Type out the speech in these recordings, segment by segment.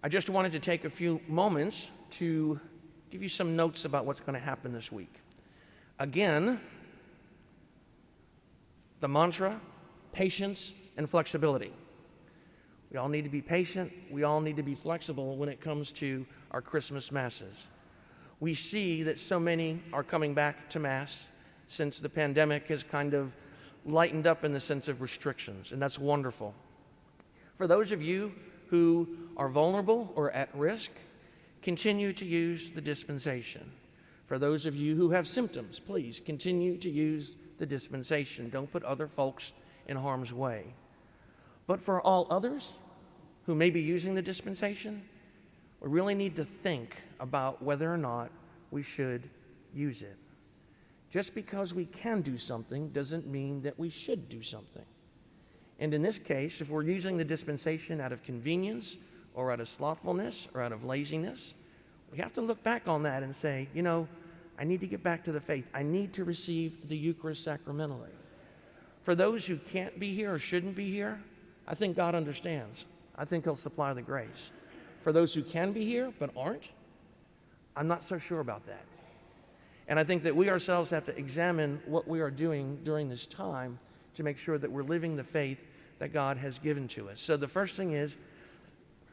I just wanted to take a few moments to give you some notes about what's going to happen this week. Again, the mantra, patience and flexibility. We all need to be patient. We all need to be flexible when it comes to our Christmas masses. We see that so many are coming back to Mass since the pandemic has kind of lightened up in the sense of restrictions, and that's wonderful. For those of you who are vulnerable or at risk, continue to use the dispensation. For those of you who have symptoms, please continue to use the dispensation. Don't put other folks in harm's way. But for all others who may be using the dispensation, we really need to think about whether or not we should use it. Just because we can do something doesn't mean that we should do something. And in this case, if we're using the dispensation out of convenience or out of slothfulness or out of laziness, we have to look back on that and say, I need to get back to the faith. I need to receive the Eucharist sacramentally. For those who can't be here or shouldn't be here, I think God understands. I think He'll supply the grace. For those who can be here but aren't, I'm not so sure about that. And I think that we ourselves have to examine what we are doing during this time to make sure that we're living the faith that God has given to us. So the first thing is,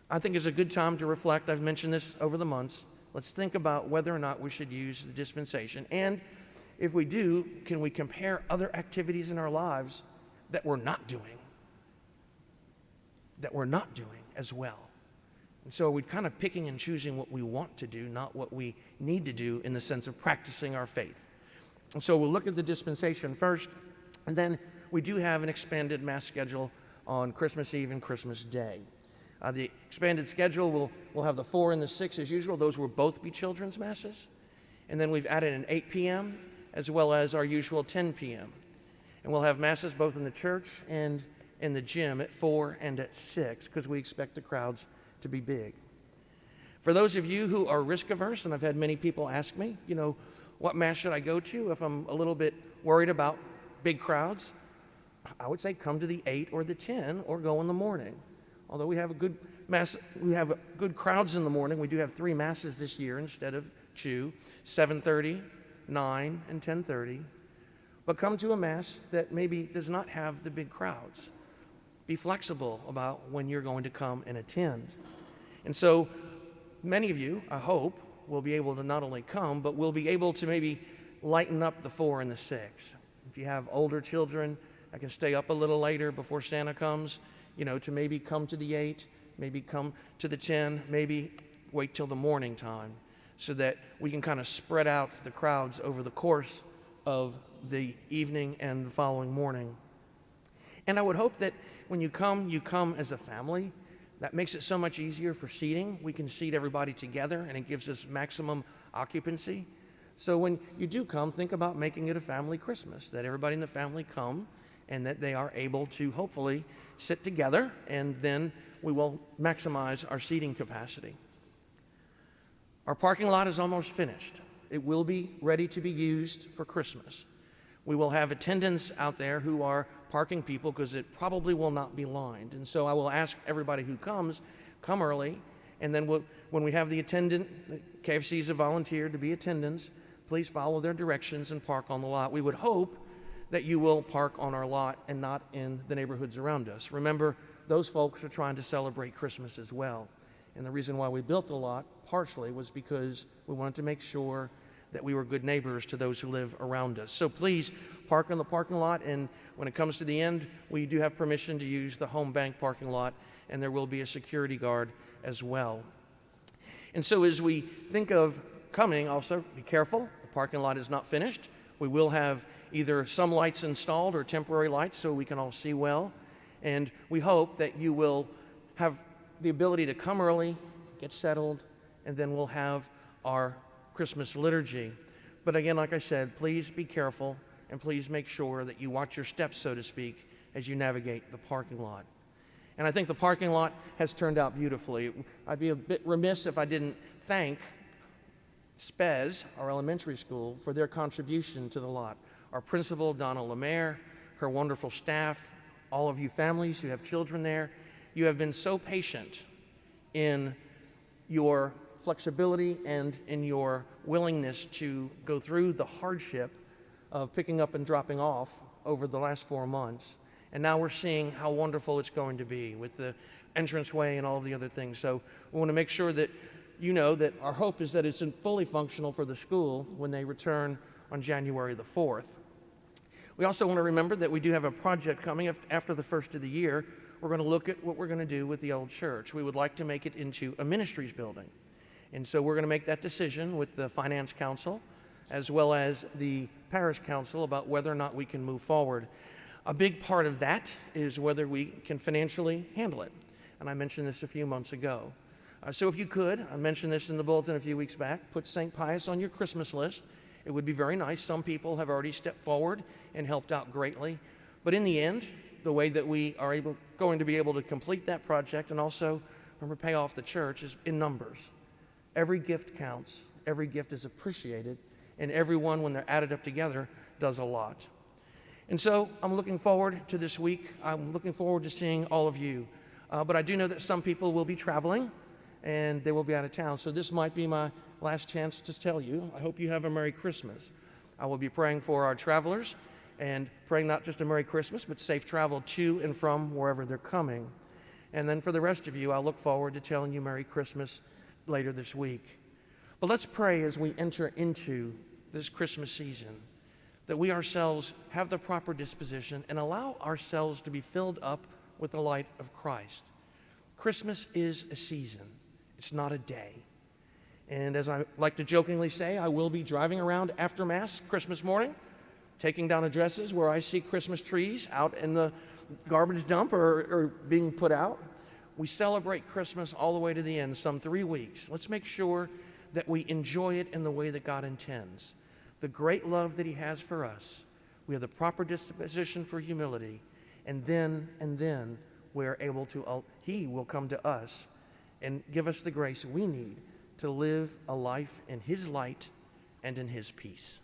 I think it's a good time to reflect. I've mentioned this over the months. Let's think about whether or not we should use the dispensation. And if we do, can we compare other activities in our lives that we're not doing as well? And so we're kind of picking and choosing what we want to do, not what we need to do in the sense of practicing our faith. And so we'll look at the dispensation first, and then we do have an expanded Mass schedule on Christmas Eve and Christmas Day. The expanded schedule will have the 4 and the 6 as usual. Those will both be children's Masses. And then we've added an 8 p.m. as well as our usual 10 p.m. And we'll have Masses both in the church and in the gym at 4 and at 6 because we expect the crowds to be big. For those of you who are risk averse, and I've had many people ask me, what Mass should I go to if I'm a little bit worried about big crowds? I would say come to the 8 or the 10 or go in the morning. Although we have a good Mass, we have good crowds in the morning. We do have 3 Masses this year instead of 2, 7:30, 9, and 10:30. But come to a Mass that maybe does not have the big crowds. Be flexible about when you're going to come and attend. And so many of you, I hope, will be able to not only come, but will be able to maybe lighten up the 4 and the 6. If you have older children, I can stay up a little later before Santa comes, to maybe come to the 8, maybe come to the 10, maybe wait till the morning time so that we can kind of spread out the crowds over the course of the evening and the following morning. And I would hope that when you come as a family. That makes it so much easier for seating. We can seat everybody together, and it gives us maximum occupancy. So when you do come, think about making it a family Christmas, that everybody in the family come and that they are able to hopefully sit together, and then we will maximize our seating capacity. Our parking lot is almost finished. It will be ready to be used for Christmas. We will have attendants out there who are parking people because it probably will not be lined. And so I will ask everybody who comes, come early, and then when we have the attendant, KFCs have volunteered to be attendants, please follow their directions and park on the lot. We would hope that you will park on our lot and not in the neighborhoods around us. Remember, those folks are trying to celebrate Christmas as well. And the reason why we built the lot partially was because we wanted to make sure that we were good neighbors to those who live around us. So please park in the parking lot, and when it comes to the end, we do have permission to use the home bank parking lot, and there will be a security guard as well. And so as we think of coming, also be careful. The parking lot is not finished. We will have either some lights installed or temporary lights so we can all see well. And we hope that you will have the ability to come early, get settled, and then we'll have our Christmas liturgy. But again, like I said, please be careful and please make sure that you watch your steps, so to speak, as you navigate the parking lot. And I think the parking lot has turned out beautifully. I'd be a bit remiss if I didn't thank SPES, our elementary school, for their contribution to the lot. Our principal, Donna Lemaire, her wonderful staff, all of you families who have children there, you have been so patient in your flexibility and in your willingness to go through the hardship of picking up and dropping off over the last 4 months. And now we're seeing how wonderful it's going to be with the entranceway and all of the other things. So we want to make sure that you know that our hope is that it's fully functional for the school when they return on January the 4th. We also want to remember that we do have a project coming after the first of the year. We're going to look at what we're going to do with the old church. We would like to make it into a ministries building. And so we're going to make that decision with the Finance Council as well as the Parish Council about whether or not we can move forward. A big part of that is whether we can financially handle it. And I mentioned this a few months ago. So if you could, I mentioned this in the bulletin a few weeks back, put St. Pius on your Christmas list. It would be very nice. Some people have already stepped forward and helped out greatly. But in the end, the way that we are going to be able to complete that project and also remember pay off the church is in numbers. Every gift counts. Every gift is appreciated. And everyone, when they're added up together, does a lot. And so I'm looking forward to this week. I'm looking forward to seeing all of you. But I do know that some people will be traveling and they will be out of town. So this might be my last chance to tell you, I hope you have a Merry Christmas. I will be praying for our travelers and praying not just a Merry Christmas, but safe travel to and from wherever they're coming. And then for the rest of you, I look forward to telling you Merry Christmas later this week. But let's pray as we enter into this Christmas season that we ourselves have the proper disposition and allow ourselves to be filled up with the light of Christ. Christmas is a season. It's not a day. And as I like to jokingly say, I will be driving around after Mass Christmas morning, taking down addresses where I see Christmas trees out in the garbage dump or being put out. We celebrate Christmas all the way to the end, some 3 weeks. Let's make sure that we enjoy it in the way that God intends. The great love that He has for us. We have the proper disposition for humility. And then we're able to, He will come to us and give us the grace we need to live a life in His light and in His peace.